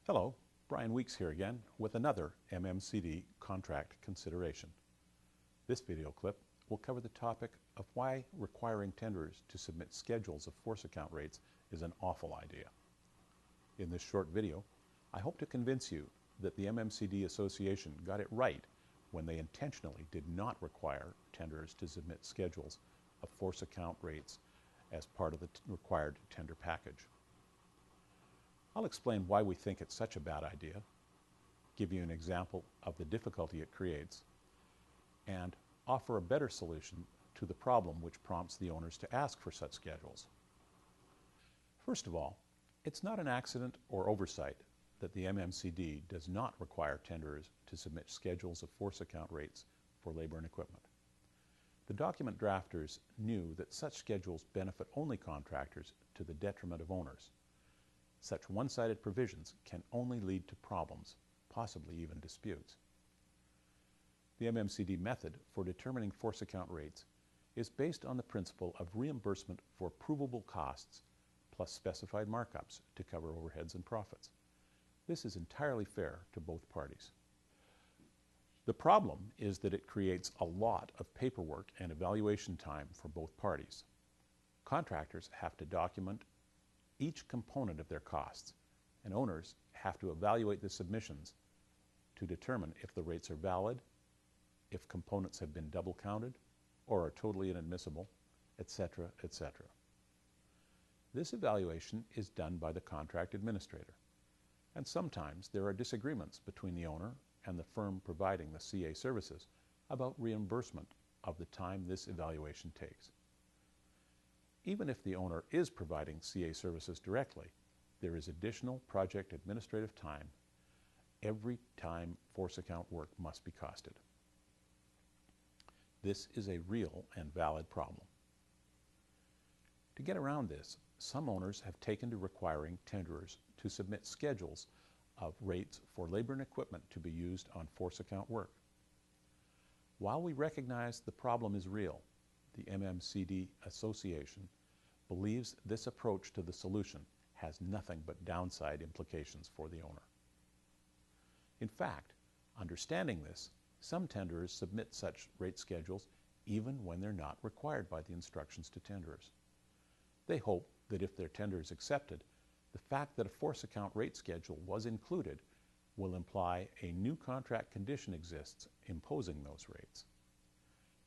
Hello, Brian Weeks here again with another MMCD contract consideration. This video clip will cover the topic of why requiring tenderers to submit schedules of force account rates is an awful idea. In this short video, I hope to convince you that the MMCD Association got it right when they intentionally did not require tenderers to submit schedules of force account rates as part of the required tender package. I'll explain why we think it's such a bad idea, give you an example of the difficulty it creates, and offer a better solution to the problem which prompts the owners to ask for such schedules. First of all, it's not an accident or oversight that the MMCD does not require tenderers to submit schedules of force account rates for labor and equipment. The document drafters knew that such schedules benefit only contractors to the detriment of owners. Such one-sided provisions can only lead to problems, possibly even disputes. The MMCD method for determining force account rates is based on the principle of reimbursement for provable costs plus specified markups to cover overheads and profits. This is entirely fair to both parties. The problem is that it creates a lot of paperwork and evaluation time for both parties. Contractors have to document each component of their costs, and owners have to evaluate the submissions to determine if the rates are valid, if components have been double counted or are totally inadmissible, etc., etc. This evaluation is done by the contract administrator, and sometimes there are disagreements between the owner and the firm providing the CA services about reimbursement of the time this evaluation takes. Even if the owner is providing CA services directly, there is additional project administrative time every time force account work must be costed. This is a real and valid problem. To get around this, some owners have taken to requiring tenderers to submit schedules of rates for labor and equipment to be used on force account work. While we recognize the problem is real, the MMCD Association believes this approach to the solution has nothing but downside implications for the owner. In fact, understanding this, some tenderers submit such rate schedules even when they're not required by the instructions to tenderers. They hope that if their tender is accepted, the fact that a force account rate schedule was included will imply a new contract condition exists imposing those rates.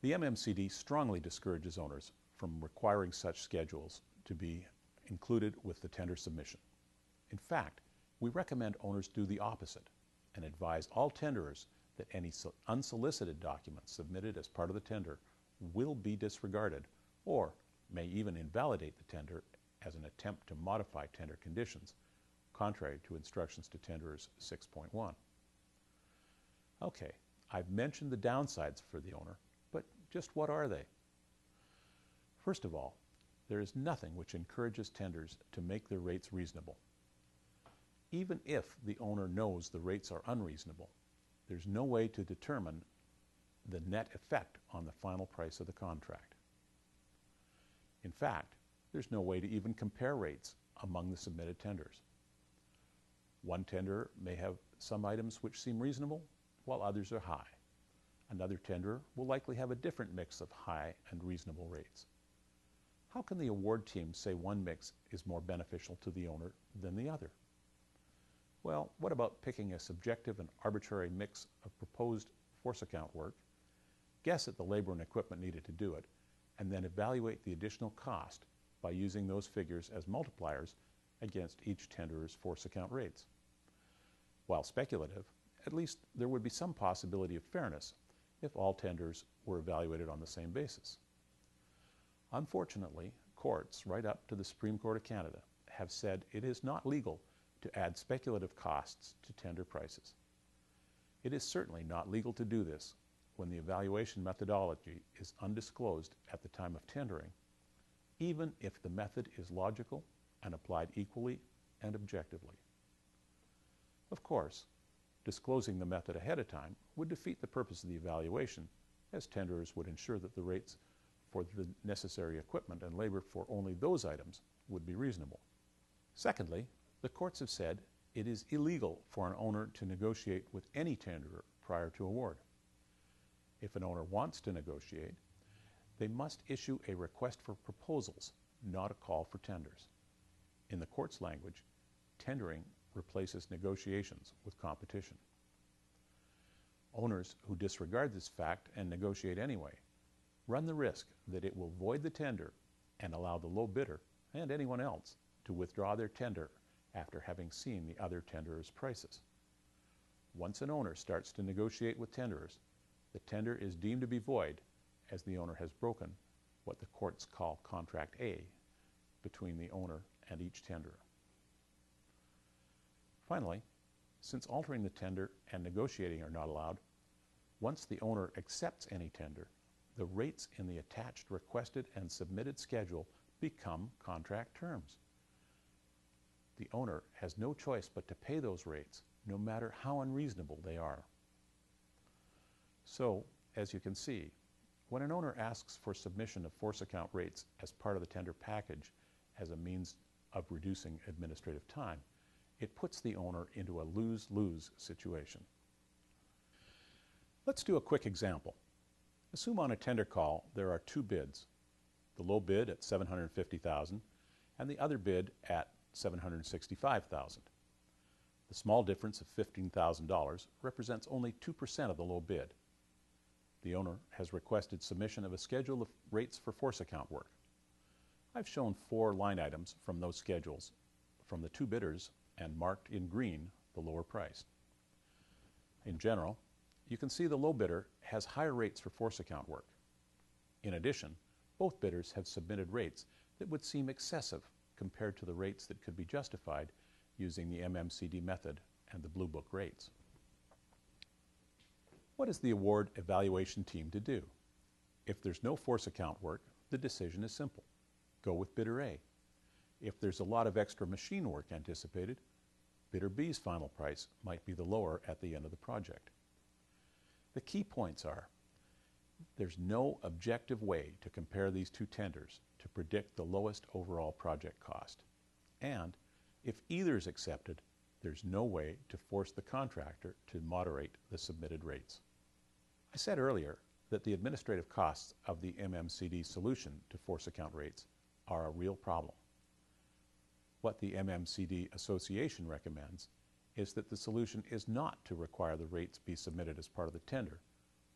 The MMCD strongly discourages owners from requiring such schedules to be included with the tender submission. In fact, we recommend owners do the opposite and advise all tenderers that any unsolicited documents submitted as part of the tender will be disregarded or may even invalidate the tender as an attempt to modify tender conditions, contrary to instructions to tenderers 6.1. Okay, I've mentioned the downsides for the owner, but just what are they? First of all, there is nothing which encourages tenders to make their rates reasonable. Even if the owner knows the rates are unreasonable, there's no way to determine the net effect on the final price of the contract. In fact, there's no way to even compare rates among the submitted tenders. One tender may have some items which seem reasonable, while others are high. Another tenderer will likely have a different mix of high and reasonable rates. How can the award team say one mix is more beneficial to the owner than the other? Well, what about picking a subjective and arbitrary mix of proposed force account work, guess at the labor and equipment needed to do it, and then evaluate the additional cost by using those figures as multipliers against each tenderer's force account rates? While speculative, at least there would be some possibility of fairness if all tenders were evaluated on the same basis. Unfortunately, courts, right up to the Supreme Court of Canada, have said it is not legal to add speculative costs to tender prices. It is certainly not legal to do this when the evaluation methodology is undisclosed at the time of tendering, even if the method is logical and applied equally and objectively. Of course, disclosing the method ahead of time would defeat the purpose of the evaluation, as tenderers would ensure that the rates for the necessary equipment and labor for only those items would be reasonable. Secondly, the courts have said it is illegal for an owner to negotiate with any tenderer prior to award. If an owner wants to negotiate, they must issue a request for proposals, not a call for tenders. In the court's language, tendering replaces negotiations with competition. Owners who disregard this fact and negotiate anyway run the risk that it will void the tender and allow the low bidder and anyone else to withdraw their tender after having seen the other tenderers' prices. Once an owner starts to negotiate with tenderers, the tender is deemed to be void as the owner has broken what the courts call Contract A between the owner and each tenderer. Finally, since altering the tender and negotiating are not allowed, once the owner accepts any tender, the rates in the attached requested and submitted schedule become contract terms. The owner has no choice but to pay those rates, no matter how unreasonable they are. So, as you can see, when an owner asks for submission of force account rates as part of the tender package as a means of reducing administrative time, it puts the owner into a lose-lose situation. Let's do a quick example. Assume on a tender call there are two bids, the low bid at $750,000 and the other bid at $765,000. The small difference of $15,000 represents only 2% of the low bid. The owner has requested submission of a schedule of rates for force account work. I've shown 4 line items from those schedules from the two bidders and marked in green the lower price. In general, you can see the low bidder has higher rates for force account work. In addition, both bidders have submitted rates that would seem excessive compared to the rates that could be justified using the MMCD method and the Blue Book rates. What is the award evaluation team to do? If there's no force account work, the decision is simple. Go with bidder A. If there's a lot of extra machine work anticipated, bidder B's final price might be the lower at the end of the project. The key points are, there's no objective way to compare these two tenders to predict the lowest overall project cost. And if either is accepted, there's no way to force the contractor to moderate the submitted rates. I said earlier that the administrative costs of the MMCD solution to force account rates are a real problem. What the MMCD Association recommends is that the solution is not to require the rates be submitted as part of the tender,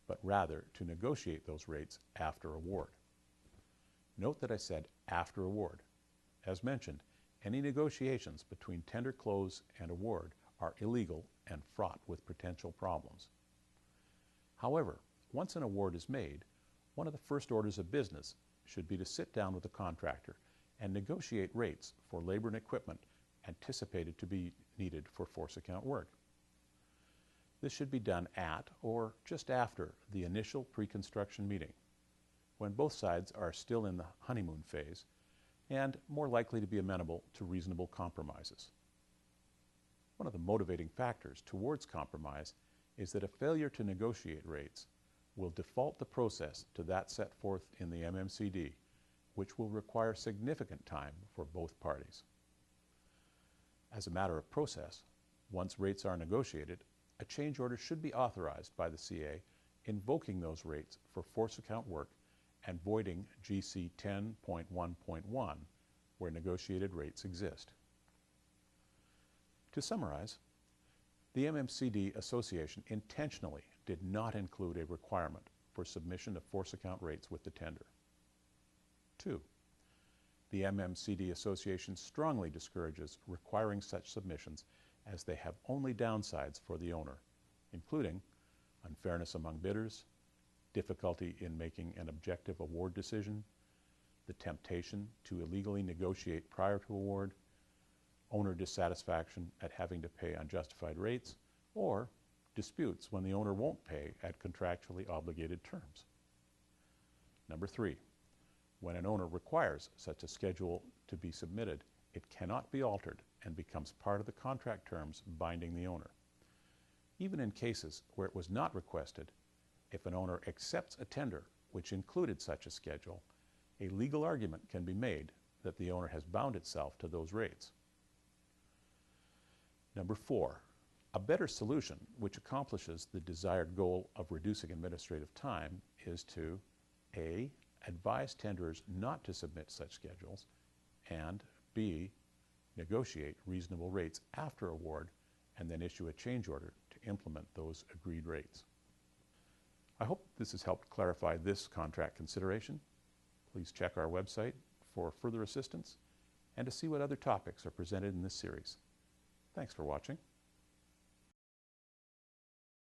but rather to negotiate those rates after award. Note that I said after award. As mentioned, any negotiations between tender close and award are illegal and fraught with potential problems. However, once an award is made, one of the first orders of business should be to sit down with the contractor and negotiate rates for labor and equipment anticipated to be needed for force account work. This should be done at or just after the initial pre-construction meeting, when both sides are still in the honeymoon phase and more likely to be amenable to reasonable compromises. One of the motivating factors towards compromise is that a failure to negotiate rates will default the process to that set forth in the MMCD, which will require significant time for both parties. As a matter of process, once rates are negotiated, a change order should be authorized by the CA invoking those rates for force account work and voiding GC 10.1.1 where negotiated rates exist. To summarize, the MMCD Association intentionally did not include a requirement for submission of force account rates with the tender. 2. The MMCD Association strongly discourages requiring such submissions as they have only downsides for the owner, including unfairness among bidders, difficulty in making an objective award decision, the temptation to illegally negotiate prior to award, owner dissatisfaction at having to pay unjustified rates, or disputes when the owner won't pay at contractually obligated terms. Number 3, when an owner requires such a schedule to be submitted, it cannot be altered and becomes part of the contract terms binding the owner. Even in cases where it was not requested, if an owner accepts a tender which included such a schedule, a legal argument can be made that the owner has bound itself to those rates. Number 4, a better solution which accomplishes the desired goal of reducing administrative time is to A, advise tenderers not to submit such schedules, and B, negotiate reasonable rates after award and then issue a change order to implement those agreed rates. I hope this has helped clarify this contract consideration. Please check our website for further assistance and to see what other topics are presented in this series. Thanks for watching.